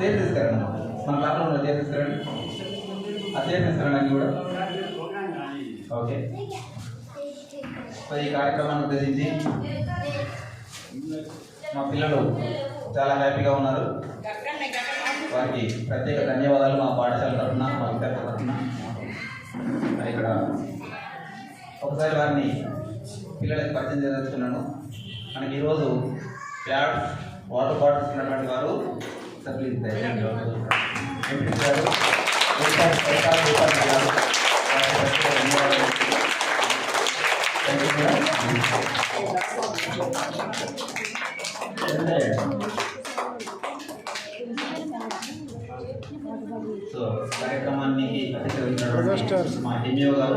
తీసుకురండి మన క్లాస్లో ఉన్న తీసుకురండి తీసుకురండి కూడా ఓకే. ఈ కార్యక్రమాన్ని ఉద్దేశించి మా పిల్లలు చాలా హ్యాపీగా ఉన్నారు. వారికి ప్రత్యేక ధన్యవాదాలు మా పాఠశాల తరఫున మా విద్యార్థుల తరఫున. ఇక్కడ ఒకసారి వారిని పిల్లలకి పరిచయం చేస్తున్నాను. మనకి ఈరోజు ప్యాడ్ వాటర్ బాటిల్స్ ఉన్నటువంటి వారు సో కార్యక్రమాన్ని అతిథించినటువంటి మా ఎంఈఓ గారు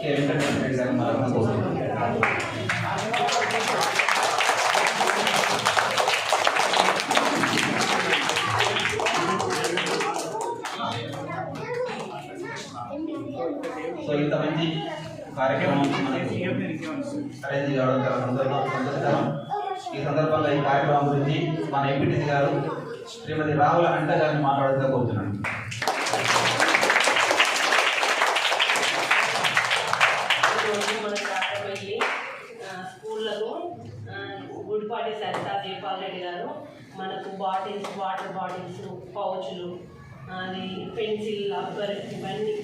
కే వెంకటేశ్వర గారు మా సో ఇంత మంచి కార్యక్రమం మనకి అరేంజ్ కావడం చాలా సంతోషకరం. ఈ సందర్భంగా ఈ కార్యక్రమం గురించి మన ఎంపీటీసీ గారు శ్రీమతి రాహుల్ అంట గారిని మాట్లాడుతూ కోరుతున్నాను. స్కూళ్ళకు గుడిపాటి సరితా దీపాల్ రెడ్డి గారు మనకు బాటిల్స్, వాటర్ బాటిల్స్, పౌచులు, అది పెన్సిల్, రబ్బర్ ఇవన్నీ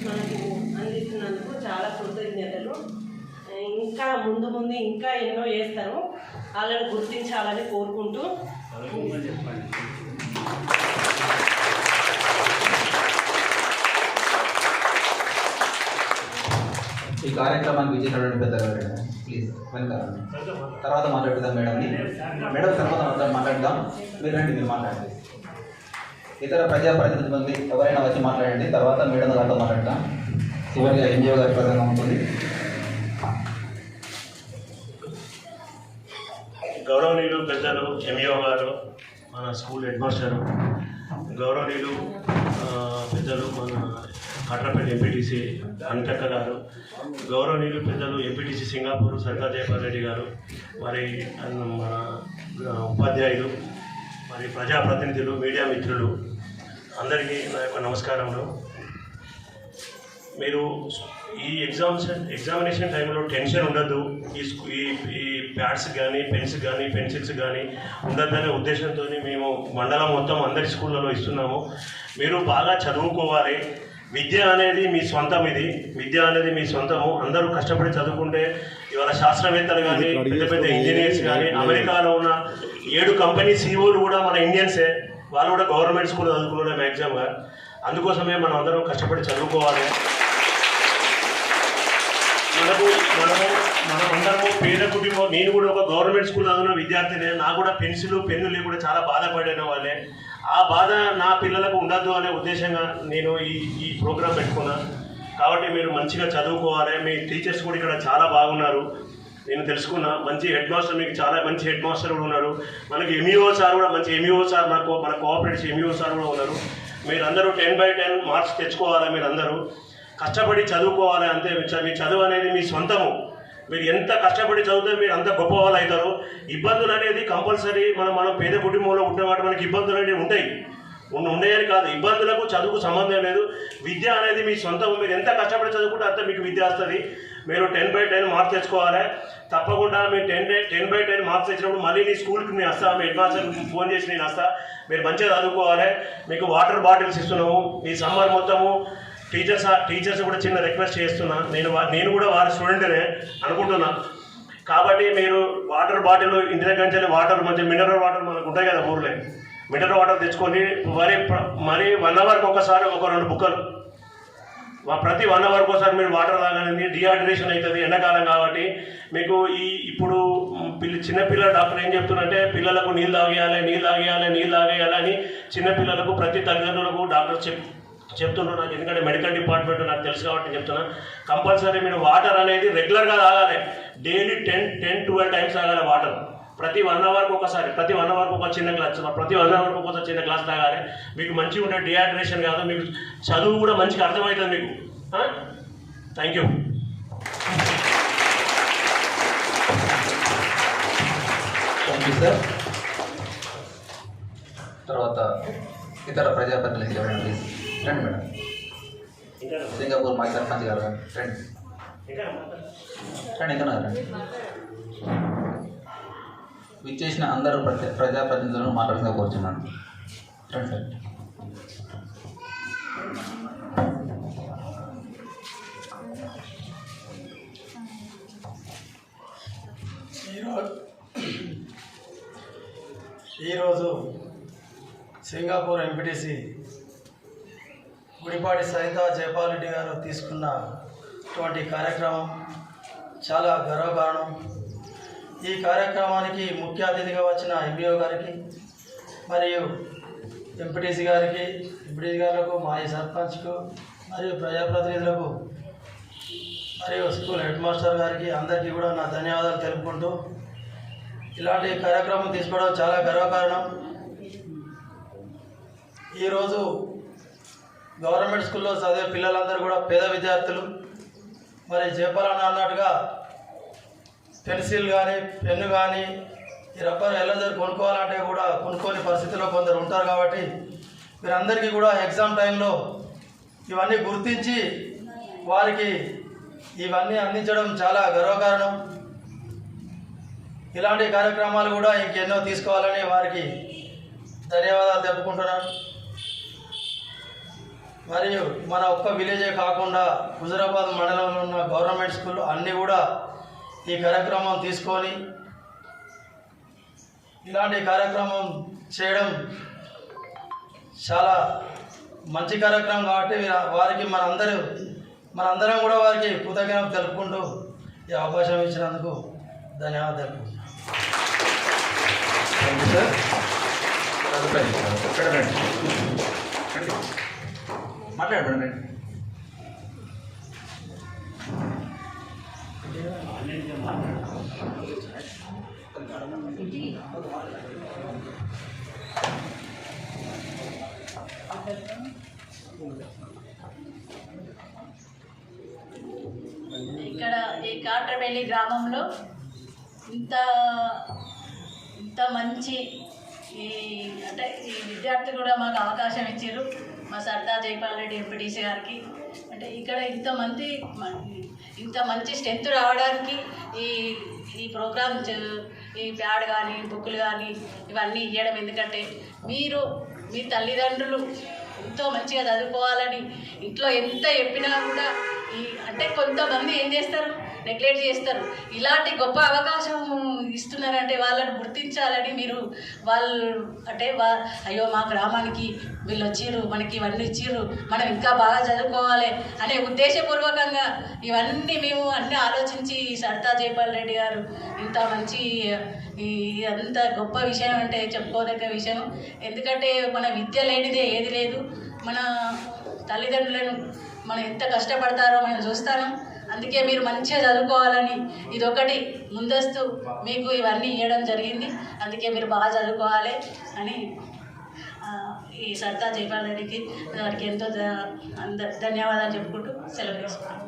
మనకు అందిస్తున్నందుకు చాలా కృతజ్ఞతలు. ఇంకా ముందు ముందు ఇంకా ఎన్నో చేస్తారు, వాళ్ళని గుర్తించాలని కోరుకుంటూ ఈ కార్యక్రమానికి విజయనటువంటి పెద్ద ప్లీజ్ వెల్కమ్. తర్వాత మాట్లాడుదాం మేడంని. మేడం తర్వాత మాట్లాడదాం. మీరు రండి, మీరు మాట్లాడండి. ఇతర ప్రజాప్రతినిధులు ఎవరైనా వచ్చి మాట్లాడండి. తర్వాత మేడం గారితో మాట్లాడతాం. చివరిగా ఎంజిఓ గారి ప్రసంగం ఉంటుంది. గౌరవనీయులు పెద్దలు ఎంఈఓ గారు, మన స్కూల్ హెడ్ మాస్టరు, గౌరవనీయులు పెద్దలు మన కాట్రపల్లి ఎంపీటీసీ అంకక్క గారు, గౌరవనీయులు పెద్దలు ఎంపీటీసీ సింగాపూర్ సరితా జయపాల్ రెడ్డి గారు, మరి మన ఉపాధ్యాయులు, మరి ప్రజాప్రతినిధులు, మీడియా మిత్రులు అందరికీ నా యొక్క నమస్కారములు. మీరు ఈ ఎగ్జామినేషన్ టైంలో టెన్షన్ ఉండద్దు. ఈ ప్యాడ్స్ కానీ పెన్స్ కానీ పెన్సిల్స్ కానీ ఉండద్దనే ఉద్దేశంతో మేము మండలం మొత్తం అందరి స్కూళ్ళలో ఇస్తున్నాము. మీరు బాగా చదువుకోవాలి. విద్య అనేది మీ సొంతం. విద్య అనేది మీ సొంతము. అందరూ కష్టపడి చదువుకుంటే ఇవాళ శాస్త్రవేత్తలు కానీ, పెద్ద పెద్ద ఇంజనీర్స్ కానీ, అమెరికాలో ఉన్న 7 కంపెనీ సీఈఓలు కూడా మన ఇండియన్సే. వాళ్ళు కూడా గవర్నమెంట్ స్కూల్ చదువుకున్నారే మ్యాక్సిమంగా. అందుకోసమే మనం అందరం కష్టపడి చదువుకోవాలి. మనం అందరము పేద కుటుంబం. నేను కూడా ఒక గవర్నమెంట్ స్కూల్ చదివిన విద్యార్థినే. నాకు కూడా పెన్సిల్, పెన్ను లేకుండా చాలా బాధపడిన వాళ్ళే. ఆ బాధ నా పిల్లలకు ఉండద్దు అనే ఉద్దేశంగా నేను ఈ ప్రోగ్రాం పెట్టుకున్నా. కాబట్టి మీరు మంచిగా చదువుకోవాలి. మీ టీచర్స్ కూడా ఇక్కడ చాలా బాగున్నారు, నేను తెలుసుకున్నా. మంచి హెడ్ మాస్టర్, మీకు చాలా మంచి హెడ్ మాస్టర్ కూడా ఉన్నారు. మనకి ఎంఈఓ సార్ కూడా మంచి ఎంఈఓ సార్, మన కోఆపరేటివ్ ఎంఈఓ సార్ కూడా ఉన్నారు. మీరందరూ 10/10 మార్క్స్ తెచ్చుకోవాలి. మీరందరూ కష్టపడి చదువుకోవాలి. అంతే. మీ చదువు అనేది మీ సొంతము. మీరు ఎంత కష్టపడి చదివితే మీరు అంత గొప్ప వాళ్ళు అవుతారు. ఇబ్బందులు అనేది కంపల్సరీ. మనం పేద కుటుంబంలో ఉండేవాటి మనకి ఇబ్బందులు అనేవి ఉంటాయి. ఉండేయని కాదు, ఇబ్బందులకు చదువుకు సంబంధం లేదు. విద్య అనేది మీ సొంతం. మీరు ఎంత కష్టపడి చదువుకుంటే అంత మీకు విద్య వస్తుంది. మీరు 10/10 మార్క్స్ తెచ్చుకోవాలి. తప్పకుండా మీరు 10/10 మార్క్స్ తెచ్చినప్పుడు మళ్ళీ నీ స్కూల్కి నేను వస్తా, మీ హెడ్ మాస్టర్కి ఫోన్ చేసి నేను వస్తా. మీరు మంచిగా చదువుకోవాలి. మీకు వాటర్ బాటిల్స్ ఇస్తున్నాము. ఈ సమ్మర్ మొత్తము టీచర్స్ కూడా చిన్న రిక్వెస్ట్ చేస్తున్నా. నేను కూడా వారి స్టూడెంట్నే అనుకుంటున్నా. కాబట్టి మీరు వాటర్ బాటిల్ ఇంటి దగ్గర నుంచి వాటర్, మంచి మినరల్ వాటర్ మనకు ఉంటాయి కదా ఊర్లే, మినరల్ వాటర్ తెచ్చుకొని మరి 1 అవర్కి ఒకసారి ఒక 2 బుక్కలు ప్రతి 1 అవర్కి ఒకసారి మీరు వాటర్ తాగాలని, డిహైడ్రేషన్ అవుతుంది ఎండాకాలం కాబట్టి. మీకు ఇప్పుడు చిన్నపిల్లల డాక్టర్ ఏం చెప్తున్నారంటే పిల్లలకు నీళ్ళు తాగేయాలి అని చిన్నపిల్లలకు ప్రతి తల్లిదండ్రులకు డాక్టర్ చెప్తున్నారు. నాకు ఎందుకంటే మెడికల్ డిపార్ట్మెంట్ నాకు తెలుసు కాబట్టి చెప్తున్నా. కంపల్సరీ మీరు వాటర్ అనేది రెగ్యులర్గా తాగాలి. డైలీ 10-12 టైమ్స్ తాగాలి వాటర్. ప్రతి 1 అవర్కి ఒకసారి, ప్రతి 1 అవర్కి ఒక చిన్న గ్లాస్, ప్రతి 1 అవర్కి ఒక చిన్న గ్లాస్ తాగాలి. మీకు మంచిగా ఉండే డిహైడ్రేషన్ కాదు, మీకు చదువు కూడా మంచిగా అర్థమవుతుంది మీకు. Thank you. Thank you sir. తర్వాత ఇతర ప్రజాప్రతినిధులు ఎవరైనా ప్లీజ్ రండి మేడం. సింగపూర్ మాజీ సర్పంచ్ గారు రండి. ఇంకా రండి. విచ్చేసిన అందరూ ప్రజాప్రతినిధులను మాట్లాడుతూ కోరుతున్నాను. రండి సార్. ఈరోజు సింగపూర్ ఎంపీటీసీ గుడిపాటి సరితా జైపాల్ రెడ్డి గారు తీసుకున్నటువంటి కార్యక్రమం చాలా గర్వకారణం. ఈ కార్యక్రమానికి ముఖ్య అతిథిగా వచ్చిన ఎంపీఓ గారికి మరియు ఎంపీటీసీ గారికి, మాజీ సర్పంచ్కు మరియు ప్రజాప్రతినిధులకు మరియు స్కూల్ హెడ్ మాస్టర్ గారికి అందరికీ కూడా నా ధన్యవాదాలు తెలుపుకుంటూ, ఇలాంటి కార్యక్రమం తీసుకోవడం చాలా గర్వకారణం. ఈరోజు గవర్నమెంట్ స్కూల్లో చదివే పిల్లలందరూ కూడా పేద విద్యార్థులు. మరి జయపాలన్న అన్నట్టుగా పెన్సిల్ కానీ, పెన్ను కానీ, ఈ రబ్బర్ ఎల్లజర్ కొనుక్కోవాలంటే కూడా కొనుక్కోని పరిస్థితిలో కొందరు ఉంటారు. కాబట్టి మీరందరికీ కూడా ఎగ్జామ్ టైంలో ఇవన్నీ గుర్తించి వారికి ఇవన్నీ అందించడం చాలా గర్వకారణం. ఇలాంటి కార్యక్రమాలు కూడా ఇంకెన్నో తీసుకోవాలని వారికి ధన్యవాదాలు తెలుపుకుంటున్నాను. మరియు మన ఒక్క విలేజే కాకుండా హుజురాబాద్ మండలంలో ఉన్న గవర్నమెంట్ స్కూల్ అన్నీ కూడా ఈ కార్యక్రమం తీసుకొని ఇలాంటి కార్యక్రమం చేయడం చాలా మంచి కార్యక్రమం. కాబట్టి వారికి మనందరం కూడా వారికి కృతజ్ఞతలు తెలుపుకుంటూ ఈ అవకాశం ఇచ్చినందుకు ధన్యవాదాలు తెలుపుకుంటున్నాను. మాట్లాడండి. ఇక్కడ ఈ కాట్రపల్లి గ్రామంలో ఇంత మంచి అంటే ఈ విద్యార్థులు కూడా మాకు అవకాశం ఇచ్చారు. మా సర్దా జైపాల్ రెడ్డి ఎంపీటీసీ గారికి అంటే ఇక్కడ ఇంత మంచి స్ట్రెంత్ రావడానికి ఈ ప్రోగ్రామ్, ఈ ప్యాడ్ కానీ, బుక్కులు కానీ ఇవన్నీ ఇవ్వడం. ఎందుకంటే మీ తల్లిదండ్రులు ఎంతో మంచిగా చదువుకోవాలని ఇంట్లో ఎంత చెప్పినా కూడా అంటే కొంతమంది ఏం చేస్తారు, నెగ్లెక్ట్ చేస్తారు. ఇలాంటి గొప్ప అవకాశం ఇస్తున్నారంటే వాళ్ళని గుర్తించాలని అయ్యో మా గ్రామానికి వీళ్ళు వచ్చిర్రు, మనకి ఇవన్నీ ఇచ్చిర్రు, మనం ఇంకా బాగా చదువుకోవాలి అనే ఉద్దేశపూర్వకంగా ఇవన్నీ మేము అన్నీ ఆలోచించి సరితా జైపాల్ రెడ్డి గారు ఇంత మంచి అంత గొప్ప విషయం అంటే చెప్పుకోదగ్గ విషయం. ఎందుకంటే మన విద్య లేనిదే ఏది లేదు. మన తల్లిదండ్రులను మనం ఎంత కష్టపడతారో మనం చూస్తాను. అందుకే మీరు మంచిగా చదువుకోవాలని ఇదొకటి ముందస్తు మీకు ఇవన్నీ ఇవ్వడం జరిగింది. అందుకే మీరు బాగా చదువుకోవాలి అని ఈ సరితా జైపాల్ రెడ్డికి వారికి ఎంతో ధన్యవాదాలు చెప్పుకుంటూ సెలవు తీసుకున్నాను.